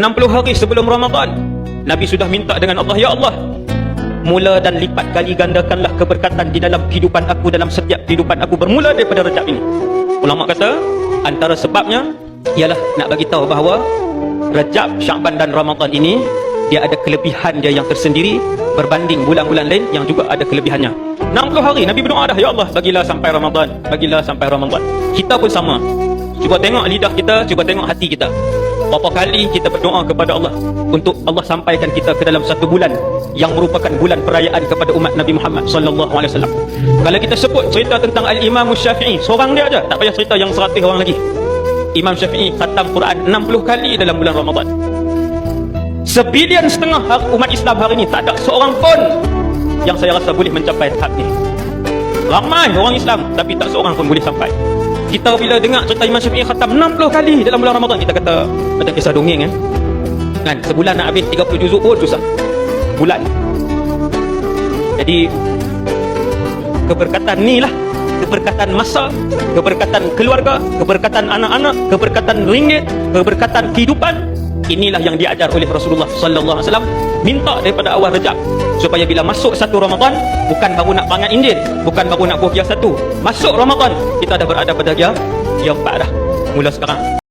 60 hari sebelum Ramadan, Nabi sudah minta dengan Allah, ya Allah, mula dan lipat kali gandakanlah keberkatan di dalam kehidupan aku, dalam setiap kehidupan aku bermula daripada Rajab ini. Ulama kata antara sebabnya ialah nak bagi tahu bahawa Rajab, Syaban dan Ramadan ini dia ada kelebihan dia yang tersendiri berbanding bulan-bulan lain yang juga ada kelebihannya. 60 hari Nabi berdoa dah, ya Allah, bagilah sampai Ramadan, bagilah sampai Ramadan. Kita pun sama. Cuba tengok lidah kita, cuba tengok hati kita. Berapa kali kita berdoa kepada Allah untuk Allah sampaikan kita ke dalam satu bulan yang merupakan bulan perayaan kepada umat Nabi Muhammad sallallahu alaihi wasallam. Kalau kita sebut cerita tentang Al-Imam Syafi'i, seorang dia aja, tak payah cerita yang 100 orang lagi. Imam Syafi'i khatam Quran 60 kali dalam bulan Ramadan. 1,5 bilion umat Islam hari ini tak ada seorang pun yang saya rasa boleh mencapai tahap ini. Ramai orang Islam tapi tak seorang pun boleh sampai. Kita bila dengar cerita Imam Syafi'i khatam 60 kali dalam bulan Ramadan, kita kata macam kisah dongeng kan. Sebulan nak habis 30 juzuk pun susah. Bulan. Jadi keberkatan ni lah, keberkatan masa, keberkatan keluarga, keberkatan anak-anak, keberkatan ringgit, keberkatan kehidupan, inilah yang diajar oleh Rasulullah sallallahu alaihi wasallam. Minta daripada awal Rajab supaya bila masuk satu Ramadan, bukan baru nak pangat Injil, bukan baru nak buah satu. Masuk Ramadan, kita dah berada pada dia yang 4 dah. Mula sekarang.